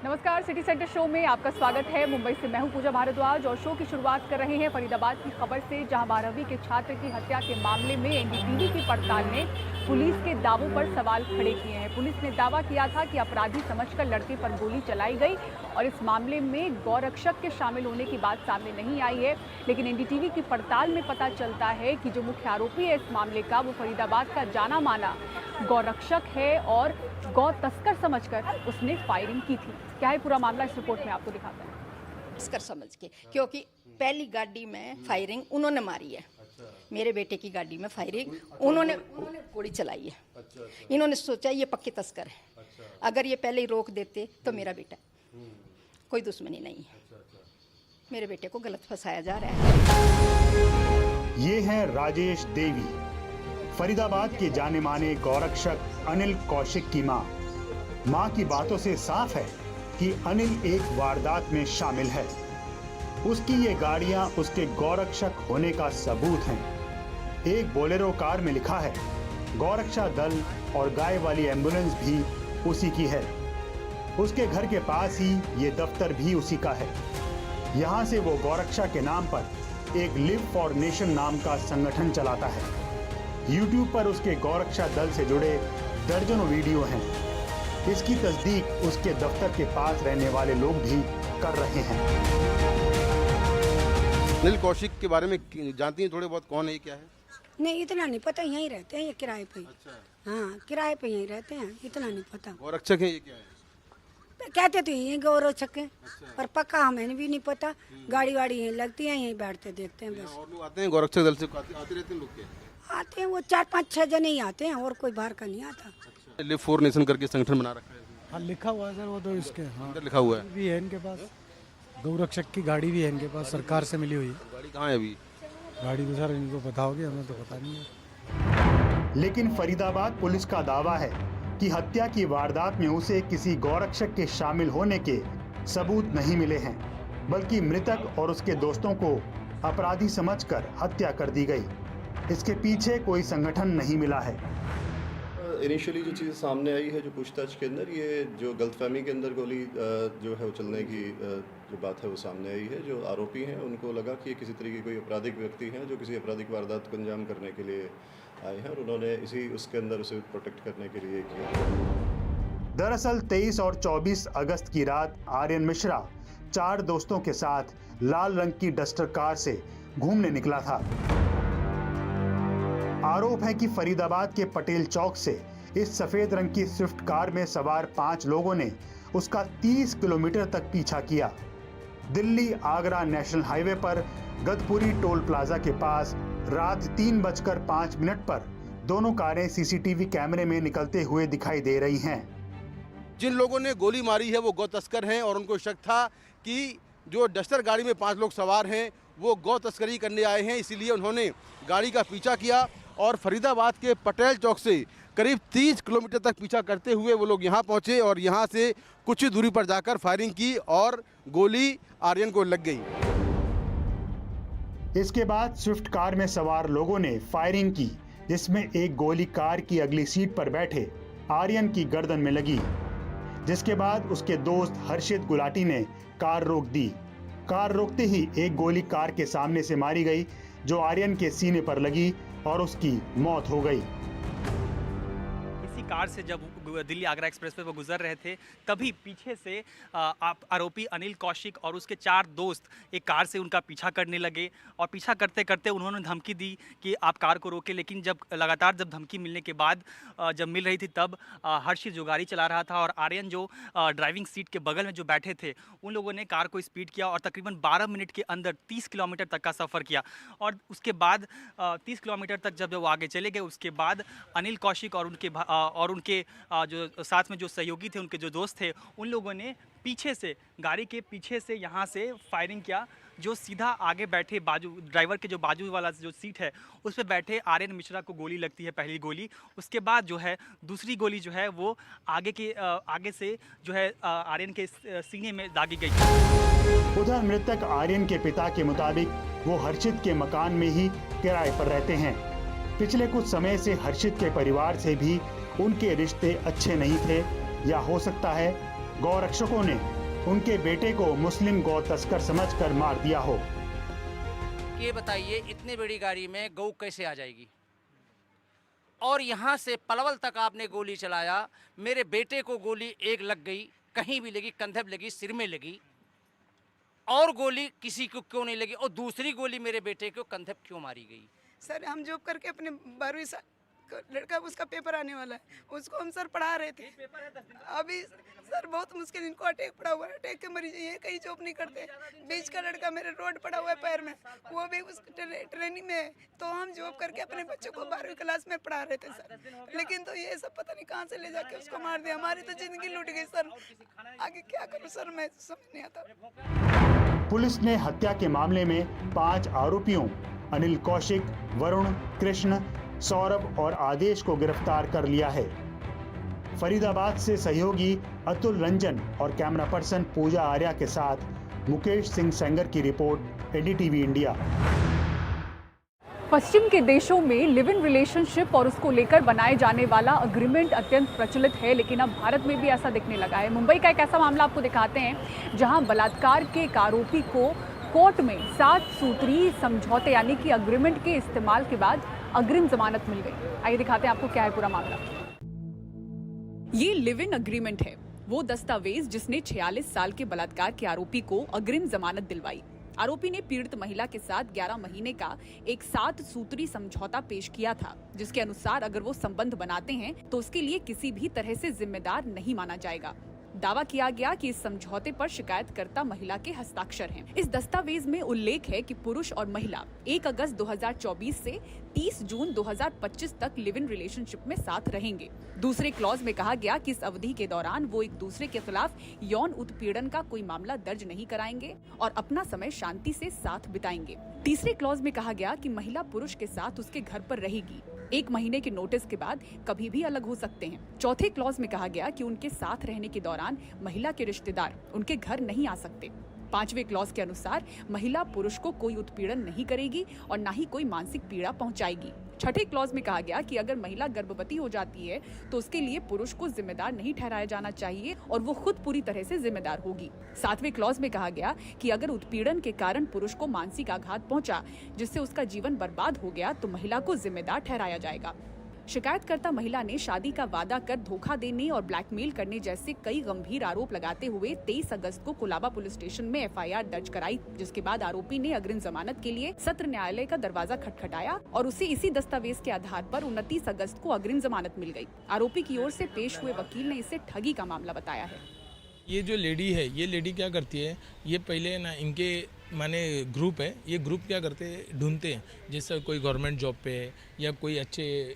नमस्कार, city centre show में आपका स्वागत है। मुंबई से मैं हूं पूजा भारद्वाज और शो की शुरुआत कर रहे हैं फरीदाबाद की खबर से, जहां 12वीं के छात्र की हत्या के मामले में एनडीटीवी की पड़ताल ने पुलिस के दावों पर सवाल खड़े किए हैं। पुलिस ने दावा किया था कि अपराधी समझकर लड़के पर गोली चलाई गई और इस मामले में गौरक्षक के शामिल होने की बात सामने नहीं आई है, लेकिन एनडीटीवी की पड़ताल में पता चलता है कि जो मुख्य आरोपी है इस मामले का, वो फरीदाबाद का जाना माना गौरक्षक है और गौ तस्कर समझकर उसने फायरिंग की थी। क्या है पूरा मामला, इस रिपोर्ट में आपको दिखाते हैं। तस्कर समझ के, क्योंकि पहली गाड़ी में फायरिंग उन्होंने मारी है। मेरे बेटे की गाड़ी में फायरिंग उन्होंने गोली चलाई है। इन्होंने सोचा ये पक्के तस्कर है, अगर ये पहले ही रोक देते तो मेरा बेटा, कोई दुश्मनी नहीं है। मेरे बेटे को गलत फंसाया जा रहा है। ये है राजेश देवी, फरीदाबाद के जाने माने गौरक्षक अनिल कौशिक की मां। मां की बातों से साफ है कि अनिल एक वारदात में शामिल है। उसकी ये गाड़ियां उसके गौरक्षक होने का सबूत हैं। एक बोलेरो कार में लिखा है गौरक्षा दल और गाय वाली एम्बुलेंस भी उसी की है। उसके घर के पास ही ये दफ्तर भी उसी का है। यहाँ से वो गौरक्षा के नाम पर एक लिव फॉर नेशन नाम का संगठन चलाता है। YouTube पर उसके गौरक्षा दल से जुड़े दर्जनों वीडियो हैं। इसकी तस्दीक उसके दफ्तर के पास रहने वाले लोग भी कर रहे हैं। अनिल कौशिक के बारे में जानती हैं थोड़े बहुत, कौन है, क्या है? नहीं, इतना नहीं पता। यहीं रहते हैं ये किराए पे। अच्छा। हाँ, किराए पे यहीं रहते हैं, इतना नहीं पता। गौरक्षक है, ये क्या है? कहते तो यहीं गौरक्षक है, अच्छा। पर पक्का हमें भी नहीं पता। गाड़ी वाड़ी यहीं लगती है, यहीं बैठते देखते हैं बस। और लोग आते हैं गौरक्षक दल से, आते रहते हैं लोग क्या? आते हैं वो 4-5-6 जने ही आते हैं, और कोई बाहर का नहीं आता। अच्छा। लिव फॉर नेशन करके संगठन बना रखा है। हाँ, लिखा हुआ है सर, वो तो इसके अंदर लिखा हुआ है। भी है इनके पास, गौरक्षक की गाड़ी भी है इनके पास, सरकार से मिली हुई है। गाड़ी कहाँ है अभी? गाड़ी तो सर इनको पता होगी, हमें तो पता नहीं है। लेकिन फरीदाबाद पुलिस का दावा है कि हत्या की वारदात में उसे किसी गौरक्षक के शामिल होने के सबूत नहीं मिले हैं, बल्कि मृतक और उसके दोस्तों को अपराधी समझकर हत्या कर दी गई। इसके पीछे कोई संगठन नहीं मिला है। इनिशियली जो चीज़ सामने आई है, जो पूछताछ के अंदर, ये जो गलतफहमी के अंदर गोली जो है वो चलने की जो बात है वो सामने आई है। जो आरोपी हैं उनको लगा कि ये किसी तरीके कोई आपराधिक व्यक्ति हैं जो किसी आपराधिक वारदात को अंजाम करने के लिए आए हैं, और उन्होंने इसी उसके अंदर उसे प्रोटेक्ट करने के लिए किया। दरअसल 23 और 24 अगस्त की रात आर्यन मिश्रा 4 दोस्तों के साथ लाल रंग की डस्टर कार से घूमने निकला था। आरोप है कि फरीदाबाद के पटेल चौक से इस सफेद रंग की स्विफ्ट कार में सवार 5 लोगों ने उसका 30 किलोमीटर तक पीछा किया। दिल्ली आगरा नेशनल हाईवे पर गदपुरी टोल प्लाजा के पास रात 3:05 पर दोनों कारें सीसीटीवी कैमरे में निकलते हुए दिखाई दे रही हैं। जिन लोगों ने गोली मारी है वो गौ तस्कर हैं, और उनको शक था कि जो डस्टर गाड़ी में 5 लोग सवार हैं वो गौ तस्करी करने आए हैं। इसीलिए उन्होंने गाड़ी का पीछा किया और फरीदाबाद के पटेल चौक से करीब 30 किलोमीटर तक पीछा करते हुए वो लोग यहाँ पहुँचे और यहाँ से कुछ दूरी पर जाकर फायरिंग की और गोली आर्यन को लग गई। इसके बाद स्विफ्ट कार में सवार लोगों ने फायरिंग की, जिसमें एक गोली कार की अगली सीट पर बैठे आर्यन की गर्दन में लगी, जिसके बाद उसके दोस्त हर्षित गुलाटी ने कार रोक दी। कार रोकते ही एक गोली कार के सामने से मारी गई, जो आर्यन के सीने पर लगी और उसकी मौत हो गई। कार से जब दिल्ली आगरा एक्सप्रेस पे वो गुजर रहे थे, तभी पीछे से आरोपी अनिल कौशिक और उसके 4 दोस्त एक कार से उनका पीछा करने लगे और पीछा करते करते उन्होंने धमकी दी कि आप कार को रोकें। लेकिन जब धमकी मिलने के बाद जब मिल रही थी, तब हर्षित जो गाड़ी चला रहा था और आर्यन जो ड्राइविंग सीट के बगल में जो बैठे थे, उन लोगों ने कार को स्पीड किया और तकरीबन 12 मिनट के अंदर 30 किलोमीटर तक का सफ़र किया। और उसके बाद 30 किलोमीटर तक जब वो आगे चले गए, उसके बाद अनिल कौशिक और उनके जो साथ में जो सहयोगी थे, उनके जो दोस्त थे, उन लोगों ने पीछे से, गाड़ी के पीछे से यहाँ से फायरिंग किया। जो सीधा आगे बैठे ड्राइवर के जो बाजू वाला जो सीट है उस पर बैठे आर्यन मिश्रा को गोली लगती है, पहली गोली। उसके बाद जो है दूसरी गोली जो है वो आगे से जो है आर्यन के सीने में दागी गई। उधर मृतक आर्यन के पिता के मुताबिक वो हर्षित के मकान में ही किराए पर रहते हैं। पिछले कुछ समय से हर्षित के परिवार से भी उनके रिश्ते अच्छे नहीं थे, या हो सकता है गौरक्षकों ने उनके बेटे को मुस्लिम गौ तस्कर समझकर मार दिया हो। ये बताइए इतनी बड़ी गाड़ी में गौ कैसे आ जाएगी? और यहाँ से पलवल तक आपने गोली चलाया, मेरे बेटे को गोली एक लग गई, कहीं भी लगी, कंधे पे लगी, सिर में लगी, और गोली किसी को क्यों नहीं लगी, और दूसरी गोली मेरे बेटे को कंधे पे क्यों मारी गई? सर हम जॉब करके अपने 12वीं साल लड़का उसका पेपर आने वाला है, उसको हम सर पढ़ा रहे थे। अभी सर बहुत मुश्किल, इनको अटैक पड़ा हुआ है, अटैक के मरीज ये कहीं जॉब नहीं करते। बीच का लड़का मेरे रोड पड़ा हुआ है पैर में, वो भी उस ट्रेनिंग में है। तो हम जॉब करके अपने बच्चों को 12वीं क्लास में पढ़ा रहे थे सर, लेकिन तो ये सब पता नहीं कहाँ से ले जाके उसको मार दिया। हमारी तो जिंदगी लूट गई सर, आगे क्या करूँ सर, मैं समझ नहीं आता। पुलिस ने हत्या के मामले में 5 आरोपियों अनिल कौशिक, वरुण, कृष्ण, सौरभ और आदेश को गिरफ्तार कर लिया है। फरीदाबाद से सहयोगी अतुल रंजन और कैमरा पर्सन पूजा आर्या के साथ मुकेश सिंह सेंगर की रिपोर्ट, एनडीटीवी इंडिया। पश्चिम के देशों में लिव इन रिलेशनशिप और उसको लेकर बनाए जाने वाला अग्रीमेंट अत्यंत प्रचलित है, लेकिन अब भारत में भी ऐसा दिखने लगा है। मुंबई का एक ऐसा मामला आपको दिखाते हैं जहां बलात्कार के एक आरोपी को कोर्ट में 7 सूत्री समझौते यानी कि अग्रीमेंट के इस्तेमाल के बाद अग्रिम जमानत मिल गई। आइए दिखाते हैं आपको क्या है पूरा मामला। ये लिव इन अग्रीमेंट है, वो दस्तावेज जिसने 46 साल के बलात्कार के आरोपी को अग्रिम जमानत दिलवाई। आरोपी ने पीड़ित महिला के साथ 11 महीने का एक 7 सूत्री समझौता पेश किया था, जिसके अनुसार अगर वो संबंध बनाते हैं तो उसके लिए किसी भी तरह से जिम्मेदार नहीं माना जाएगा। दावा किया गया कि इस समझौते पर शिकायतकर्ता महिला के हस्ताक्षर हैं। इस दस्तावेज में उल्लेख है कि पुरुष और महिला 1 अगस्त 2024 से 30 जून 2025 तक लिव इन रिलेशनशिप में साथ रहेंगे। दूसरे क्लॉज में कहा गया कि इस अवधि के दौरान वो एक दूसरे के खिलाफ यौन उत्पीड़न का कोई मामला दर्ज नहीं कराएंगे और अपना समय शांति से साथ बिताएंगे। तीसरे क्लॉज में कहा गया कि महिला पुरुष के साथ उसके घर पर रहेगी, 1 महीने के नोटिस के बाद कभी भी अलग हो सकते हैं। चौथे क्लॉज में कहा गया कि उनके साथ रहने के दौरान महिला के रिश्तेदार उनके घर नहीं आ सकते। 5वें क्लॉज के अनुसार महिला पुरुष को कोई उत्पीड़न नहीं करेगी और न ही कोई मानसिक पीड़ा पहुंचाएगी। 6ठे क्लॉज में कहा गया कि अगर महिला गर्भवती हो जाती है तो उसके लिए पुरुष को जिम्मेदार नहीं ठहराया जाना चाहिए और वो खुद पूरी तरह से जिम्मेदार होगी। 7वें क्लॉज में कहा गया कि अगर उत्पीड़न के कारण पुरुष को मानसिक आघात पहुंचा जिससे उसका जीवन बर्बाद हो गया तो महिला को जिम्मेदार ठहराया जाएगा। शिकायतकर्ता महिला ने शादी का वादा कर धोखा देने और ब्लैकमेल करने जैसे कई गंभीर आरोप लगाते हुए 23 अगस्त को कोलाबा पुलिस स्टेशन में एफआईआर दर्ज कराई, जिसके बाद आरोपी ने अग्रिम जमानत के लिए सत्र न्यायालय का दरवाजा खटखटाया और उसे इसी दस्तावेज के आधार पर 29 अगस्त को अग्रिम जमानत मिल गई। आरोपी की ओर से पेश हुए वकील ने इसे ठगी का मामला बताया है। ये जो लेडी है, ये लेडी क्या करती है, ये पहले ना इनके माने ग्रुप है, ये ग्रुप क्या करते हैं, ढूंढते हैं जैसे कोई गवर्नमेंट जॉब पे है या कोई अच्छे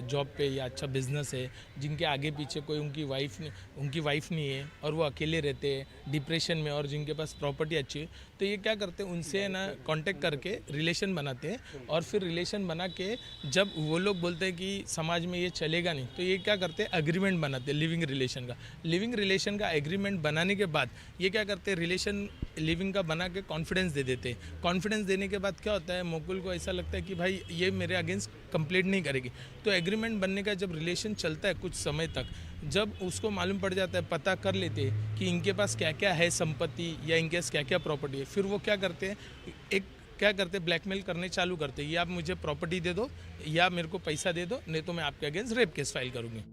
जॉब पे या अच्छा बिजनेस है जिनके आगे पीछे कोई उनकी वाइफ नहीं है और वो अकेले रहते हैं डिप्रेशन में और जिनके पास प्रॉपर्टी अच्छी है, तो ये क्या करते हैं उनसे ना कांटेक्ट करके रिलेशन बनाते हैं और फिर रिलेशन बना के जब वो लोग बोलते हैं कि समाज में ये चलेगा नहीं तो ये क्या करते हैं अग्रीमेंट बनाते हैं लिविंग रिलेशन का एग्रीमेंट बनाने के बाद ये क्या करते हैं रिलेशन लिविंग का बना के कॉन्फिडेंस दे देते हैं। कॉन्फिडेंस देने के बाद क्या होता है, मुकुल को ऐसा लगता है कि भाई ये मेरे अगेंस्ट कंप्लेंट नहीं करेगी, तो एग्रीमेंट बनने का जब रिलेशन चलता है कुछ समय तक, जब उसको मालूम पड़ जाता है, पता कर लेते हैं कि इनके पास क्या क्या है संपत्ति या इनके पास क्या क्या प्रॉपर्टी है, फिर वो क्या करते हैं ब्लैकमेल करने चालू करते हैं, ये आप मुझे प्रॉपर्टी दे दो या मेरे को पैसा दे दो, नहीं तो मैं आपके अगेंस्ट रेप केस फाइल करूँगी।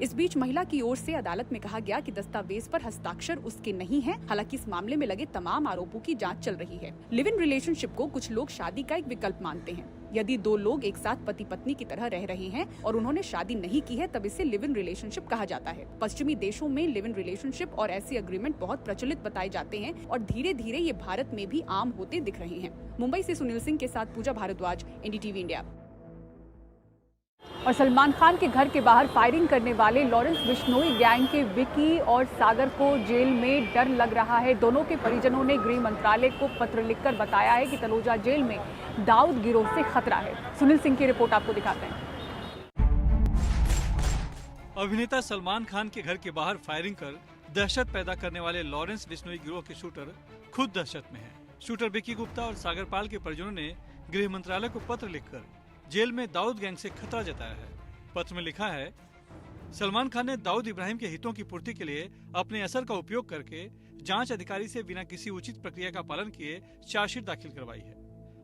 इस बीच महिला की ओर से अदालत में कहा गया कि दस्तावेज पर हस्ताक्षर उसके नहीं हैं। हालांकि इस मामले में लगे तमाम आरोपों की जांच चल रही है। लिव इन रिलेशनशिप को कुछ लोग शादी का एक विकल्प मानते हैं। यदि 2 लोग एक साथ पति पत्नी की तरह रह रहे हैं और उन्होंने शादी नहीं की है तब इसे लिव इन रिलेशनशिप कहा जाता है। पश्चिमी देशों में लिव इन रिलेशनशिप और ऐसे अग्रीमेंट बहुत प्रचलित बताए जाते हैं और धीरे धीरे ये भारत में भी आम होते दिख रहे हैं। मुंबई से सुनील सिंह के साथ पूजा भारद्वाज, एनडीटीवी इंडिया। और सलमान खान के घर के बाहर फायरिंग करने वाले लॉरेंस बिश्नोई गैंग के विकी और सागर को जेल में डर लग रहा है। दोनों के परिजनों ने गृह मंत्रालय को पत्र लिखकर बताया है कि तलोजा जेल में दाऊद गिरोह से खतरा है। सुनील सिंह की रिपोर्ट आपको दिखाते हैं। अभिनेता सलमान खान के घर के बाहर फायरिंग कर दहशत पैदा करने वाले लॉरेंस बिश्नोई गिरोह के शूटर खुद दहशत में हैं। शूटर विकी गुप्ता और सागर पाल के परिजनों ने गृह मंत्रालय को पत्र लिखकर जेल में दाऊद गैंग से खतरा जताया है। पत्र में लिखा है, सलमान खान ने दाऊद इब्राहिम के हितों की पूर्ति के लिए अपने असर का उपयोग करके जांच अधिकारी से बिना किसी उचित प्रक्रिया का पालन किए चार्जशीट दाखिल करवाई है।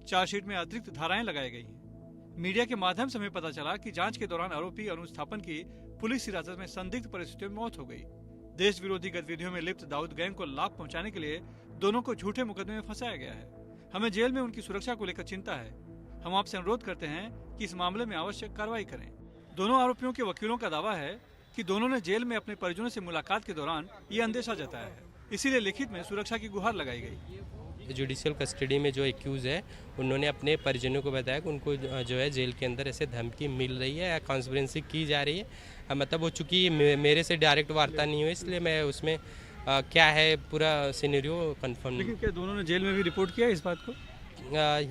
चार्जशीट में अतिरिक्त धाराएं लगाई गई हैं। मीडिया के माध्यम से हमें पता चला कि जांच के दौरान आरोपी अनुस्थापन की पुलिस हिरासत में संदिग्ध परिस्थितियों में मौत हो गई। देश विरोधी गतिविधियों में लिप्त दाऊद गैंग को लाभ पहुंचाने के लिए दोनों को झूठे मुकदमे में फंसाया गया है। हमें जेल में उनकी सुरक्षा को लेकर चिंता है। हम आपसे अनुरोध करते हैं कि इस मामले में आवश्यक कार्रवाई करें। दोनों आरोपियों के वकीलों का दावा है कि दोनों ने जेल में अपने परिजनों से मुलाकात के दौरान ये अंदेशा जताया है, इसीलिए लिखित में सुरक्षा की गुहार लगाई गई। जुडिशियल कस्टडी में जो एक्यूज है उन्होंने अपने परिजनों को बताया कि उनको जो है जेल के अंदर ऐसे धमकी मिल रही है या कॉन्स्पिरेंसी की जा रही है। मतलब वो चूँकि मेरे से डायरेक्ट वार्ता नहीं हुई, इसलिए मैं उसमें क्या है पूरा सिनेरियो कंफर्म नहीं। लेकिन क्या दोनों ने जेल में भी रिपोर्ट किया इस बात को?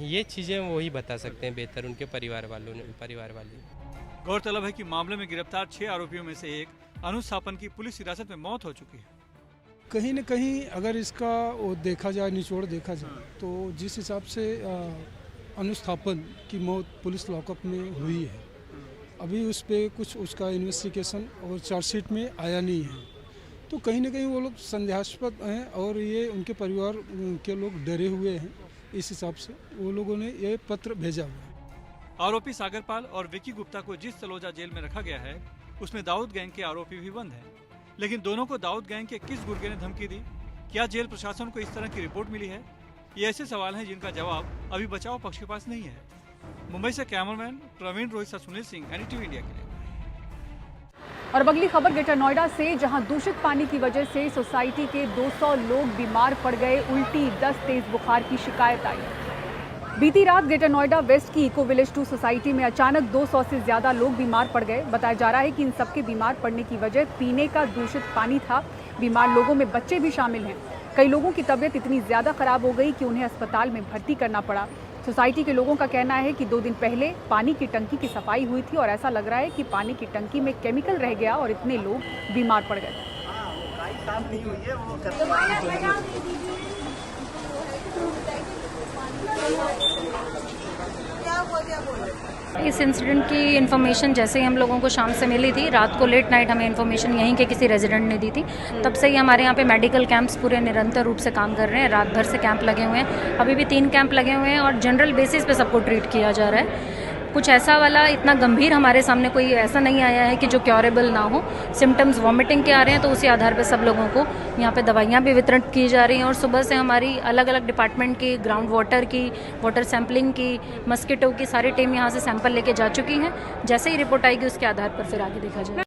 ये चीज़ें वही बता सकते हैं बेहतर, उनके परिवार वाले। गौरतलब है कि मामले में गिरफ्तार 6 आरोपियों में से एक अनुस्थापन की पुलिस हिरासत में मौत हो चुकी है। कहीं न कहीं अगर इसका वो देखा जाए, निचोड़ देखा जाए, तो जिस हिसाब से अनुस्थापन की मौत पुलिस लॉकअप में हुई है, अभी उस पर कुछ उसका इन्वेस्टिगेशन और चार्जशीट में आया नहीं है, तो कहीं न कहीं वो लोग संदेहास्पद हैं और ये उनके परिवार के लोग डरे हुए हैं। इस हिसाब से वो लोगों ने ये पत्र भेजा हुआ है। आरोपी सागरपाल और विकी गुप्ता को जिस तलोजा जेल में रखा गया है उसमें दाऊद गैंग के आरोपी भी बंद हैं। लेकिन दोनों को दाऊद गैंग के किस गुर्गे ने धमकी दी? क्या जेल प्रशासन को इस तरह की रिपोर्ट मिली है? ये ऐसे सवाल हैं जिनका जवाब अभी बचाव पक्ष के पास नहीं है। मुंबई से cameraman Praveen Rohit Sunil Singh, NDTV India के लिए। और अब अगली खबर ग्रेटर नोएडा से, जहां दूषित पानी की वजह से सोसाइटी के 200 लोग बीमार पड़ गए। उल्टी, दस्त, तेज बुखार की शिकायत आई। बीती रात ग्रेटर नोएडा वेस्ट की इको विलेज 2 सोसाइटी में अचानक 200 से ज्यादा लोग बीमार पड़ गए। बताया जा रहा है कि इन सबके बीमार पड़ने की वजह पीने का दूषित पानी था। बीमार लोगों में बच्चे भी शामिल हैं। कई लोगों की तबीयत इतनी ज्यादा खराब हो गई कि उन्हें अस्पताल में भर्ती करना पड़ा। सोसाइटी के लोगों का कहना है कि 2 दिन पहले पानी की टंकी की सफाई हुई थी और ऐसा लग रहा है कि पानी की टंकी में केमिकल रह गया और इतने लोग बीमार पड़ गए। इस इंसिडेंट की इन्फॉर्मेशन जैसे ही हम लोगों को शाम से मिली थी, रात को लेट नाइट हमें इन्फॉर्मेशन यहीं के किसी रेजिडेंट ने दी थी। तब से ही हमारे यहाँ पे मेडिकल कैंप्स पूरे निरंतर रूप से काम कर रहे हैं। रात भर से कैंप लगे हुए हैं, अभी भी 3 कैंप लगे हुए हैं और जनरल बेसिस पे सबको ट्रीट किया जा रहा है। कुछ ऐसा वाला इतना गंभीर हमारे सामने कोई ऐसा नहीं आया है कि जो क्योरेबल ना हो। सिम्टम्स वॉमिटिंग के आ रहे हैं, तो उसी आधार पर सब लोगों को यहाँ पे दवाइयाँ भी वितरण की जा रही हैं। और सुबह से हमारी अलग अलग डिपार्टमेंट की, ग्राउंड वाटर की, वाटर सैम्पलिंग की, मस्कीटो की सारी टीम यहाँ से सैंपल लेके जा चुकी हैं। जैसे ही रिपोर्ट आएगी उसके आधार पर फिर आगे देखा जाएगा।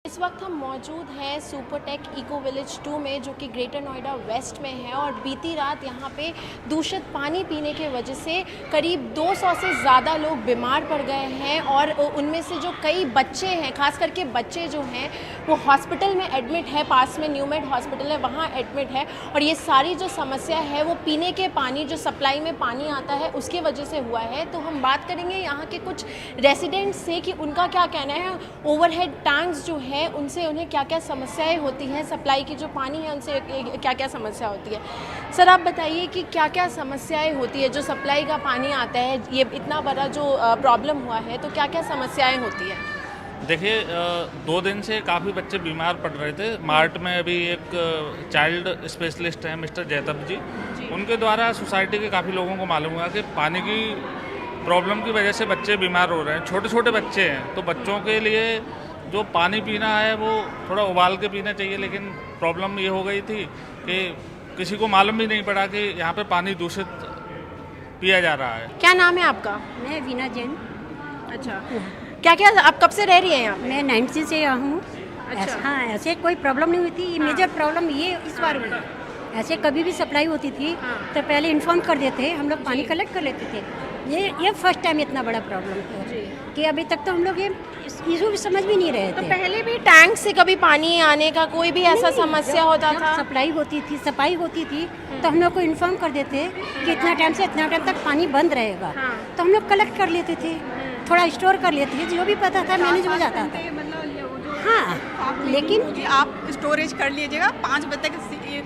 इस वक्त हम मौजूद हैं सुपरटेक इको विलेज 2 में, जो कि ग्रेटर नोएडा वेस्ट में है। और बीती रात यहाँ पे दूषित पानी पीने के वजह से करीब 200 से ज़्यादा लोग बीमार पड़ गए हैं। और उनमें से जो कई बच्चे हैं, खास करके बच्चे जो हैं वो हॉस्पिटल में एडमिट है। पास में न्यूमेड हॉस्पिटल है, वहाँ एडमिट है। और ये सारी जो समस्या है वो पीने के पानी, जो सप्लाई में पानी आता है, उसके वजह से हुआ है। तो हम बात करेंगे यहाँ के कुछ रेसिडेंट्स से कि उनका क्या कहना है। ओवरहेड टैंक्स जो है उनसे उन्हें क्या क्या समस्याएं होती हैं, सप्लाई की जो पानी है उनसे क्या क्या समस्या होती है। सर आप बताइए कि क्या क्या समस्याएं होती है, जो सप्लाई का पानी आता है, ये इतना बड़ा जो प्रॉब्लम हुआ है, तो क्या क्या समस्याएं होती है? देखिए 2 दिन से काफ़ी बच्चे बीमार पड़ रहे थे। मार्ट में अभी एक चाइल्ड स्पेशलिस्ट हैं मिस्टर जैतब जी, उनके द्वारा सोसाइटी के काफ़ी लोगों को मालूम हुआ कि पानी की प्रॉब्लम की वजह से बच्चे बीमार हो रहे हैं। छोटे छोटे बच्चे हैं, तो बच्चों के लिए जो पानी पीना है वो थोड़ा उबाल के पीना चाहिए। लेकिन प्रॉब्लम ये हो गई थी कि किसी को मालूम भी नहीं पड़ा कि यहाँ पे पानी दूषित पिया जा रहा है। क्या नाम है आपका? मैं वीना जैन। अच्छा, क्या क्या आप कब से रह रही हैं यहाँ? मैं 90 से यहाँ हूँ। अच्छा। हाँ, ऐसे कोई प्रॉब्लम नहीं हुई थी। मेजर प्रॉब्लम ये इस बार हुई। ऐसे कभी भी सप्लाई होती थी तो पहले इन्फॉर्म कर देते, हम लोग पानी कलेक्ट कर लेते थे। ये फर्स्ट टाइम इतना बड़ा प्रॉब्लम है कि अभी तक तो हम लोग ये इशू भी समझ भी नहीं रहे थे। तो पहले भी टैंक से कभी पानी आने का कोई भी ऐसा समस्या होता था? सप्लाई होती थी, सफाई होती थी, तो हम लोग को इन्फॉर्म कर देते कि इतना टाइम से इतना टाइम तक पानी बंद रहेगा। तो हम लोग कलेक्ट कर लेते थे, थोड़ा स्टोर कर लेते थे, जो भी पता था मैनेज हो जाता था। हाँ, लेकिन आप स्टोरेज कर लीजिएगा 5 बजे तक,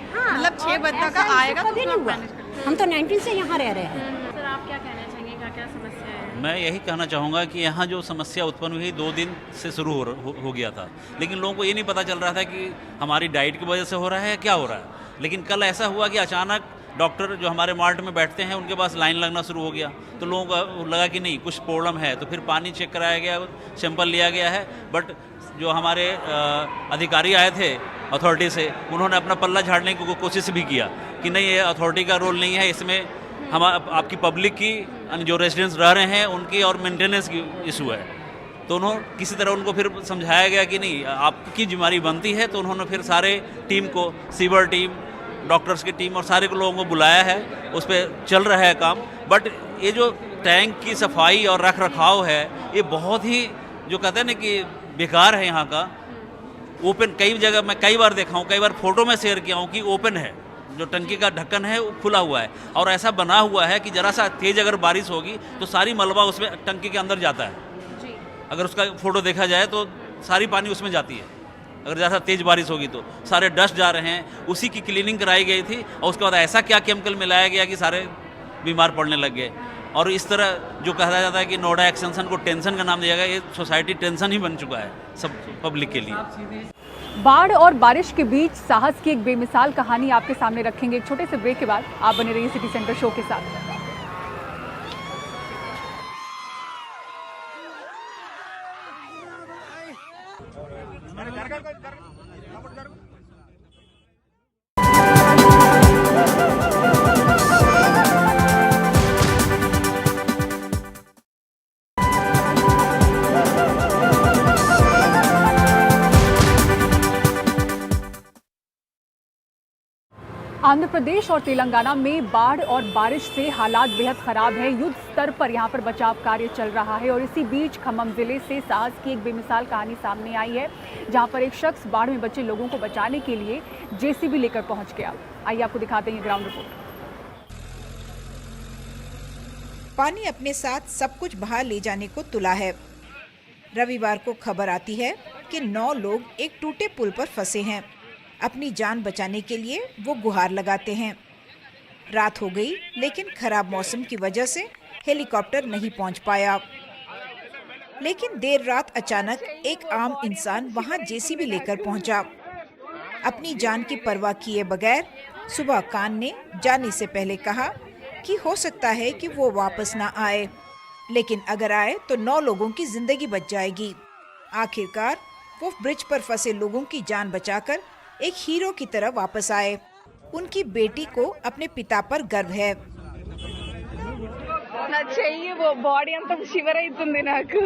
मतलब 6 बजे तक आएगा। कभी नहीं हुआ। हम तो 19 से यहाँ रह रहे हैं। सर आप क्या कहना चाहेंगे, क्या क्या समस्या है? मैं यही कहना चाहूँगा कि यहाँ जो समस्या उत्पन्न हुई 2 दिन से शुरू हो गया था, लेकिन लोगों को ये नहीं पता चल रहा था कि हमारी डाइट की वजह से हो रहा है या क्या हो रहा है। लेकिन कल ऐसा हुआ कि अचानक डॉक्टर जो हमारे मार्ट में बैठते हैं उनके पास लाइन लगना शुरू हो गया, तो लोगों को लगा कि नहीं कुछ प्रॉब्लम है, तो फिर पानी चेक कराया गया, सैंपल लिया गया है। बट जो हमारे अधिकारी आए थे अथॉरिटी से, उन्होंने अपना पल्ला झाड़ने की कोशिश भी किया कि नहीं ये अथॉरिटी का रोल नहीं है, इसमें हम आपकी पब्लिक की जो रेजिडेंट्स रह रहे हैं उनकी और मेंटेनेंस की इशू है। तो उन्होंने किसी तरह उनको फिर समझाया गया कि नहीं आपकी जिम्मेदारी बनती है, तो उन्होंने फिर सारे टीम को, सीवर टीम, डॉक्टर्स की टीम और सारे लोगों को बुलाया है, उस पर चल रहा है काम। बट ये जो टैंक की सफाई और रख रखाव है ये बहुत ही जो कहते हैं ना कि बेकार है। यहाँ का ओपन कई जगह मैं कई बार देखा हूँ, कई बार फोटो में शेयर किया हूँ कि ओपन है, जो टंकी का ढक्कन है वो खुला हुआ है और ऐसा बना हुआ है कि ज़रा सा तेज़ अगर बारिश होगी तो सारी मलबा उसमें टंकी के अंदर जाता है। अगर उसका फ़ोटो देखा जाए तो सारी पानी उसमें जाती है, अगर ज़्यादा तेज़ बारिश होगी तो सारे डस्ट जा रहे हैं। उसी की क्लीनिंग कराई गई थी और उसके बाद ऐसा क्या केमिकल मिलाया गया कि सारे बीमार पड़ने लग गए। और इस तरह जो कहा जाता है कि नोएडा एक्सटेंशन को टेंशन का नाम दिया गया, ये सोसाइटी टेंशन ही बन चुका है सब पब्लिक के लिए। बाढ़ और बारिश के बीच साहस की एक बेमिसाल कहानी आपके सामने रखेंगे एक छोटे से ब्रेक के बाद। आप बने रहिए सिटी सेंटर शो के साथ। आंध्र प्रदेश और तेलंगाना में बाढ़ और बारिश से हालात बेहद खराब है। युद्ध स्तर पर यहां पर बचाव कार्य चल रहा है और इसी बीच खम्मम जिले से साहस की एक बेमिसाल कहानी सामने आई है, जहां पर एक शख्स बाढ़ में बचे लोगों को बचाने के लिए जेसीबी लेकर पहुंच गया। आइए आपको दिखाते हैं ग्राउंड रिपोर्ट। पानी अपने साथ सब कुछ बहा ले जाने को तुला है। रविवार को खबर आती है कि 9 लोग एक टूटे पुल पर फंसे हैं। अपनी जान बचाने के लिए वो गुहार लगाते हैं। रात हो गई, लेकिन खराब मौसम की वजह से हेलीकॉप्टर नहीं पहुंच पाया। लेकिन देर रात अचानक एक आम इंसान वहां जेसीबी लेकर पहुंचा। अपनी जान की परवाह किए बगैर सुबह खान ने जाने से पहले कहा कि हो सकता है कि वो वापस ना आए, लेकिन अगर आए तो 9 लोगों की जिंदगी बच जाएगी। आखिरकार वो ब्रिज पर फंसे लोगों की जान बचाकर एक हीरो की तरह वापस आए। उनकी बेटी को अपने पिता पर गर्व है। నా చెయ్యి బాడీ అంతా షివర్ అవుతుంది నాకు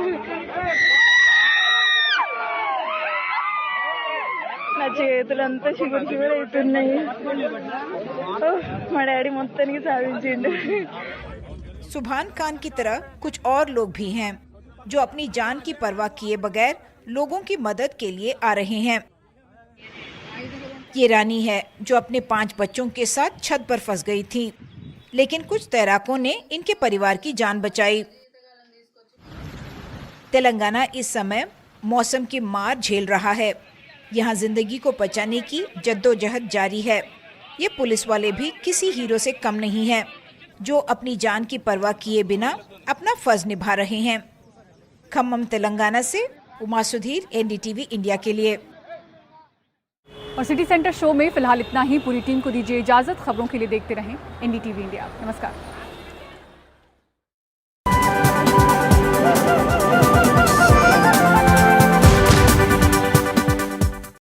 నా చేతులంతా షివర్ అవుతున్నాయి మా డాడీ మొత్తానికి సాధించిండు सुभान खान की तरह कुछ और लोग भी हैं जो अपनी जान की परवाह किए बगैर लोगों की मदद के लिए आ रहे हैं। ये रानी है जो अपने 5 बच्चों के साथ छत पर फंस गई थी, लेकिन कुछ तैराकों ने इनके परिवार की जान बचाई। तेलंगाना इस समय मौसम की मार झेल रहा है। यहाँ जिंदगी को बचाने की जद्दोजहद जारी है। ये पुलिस वाले भी किसी हीरो से कम नहीं हैं, जो अपनी जान की परवाह किए बिना अपना फर्ज निभा रहे हैं। खम्मम तेलंगाना से उमा सुधीर, एनडीटीवी इंडिया के लिए। और सिटी सेंटर शो में फिलहाल इतना ही। पूरी टीम को दीजिए इजाजत। खबरों के लिए देखते रहें एनडीटीवी इंडिया। नमस्कार।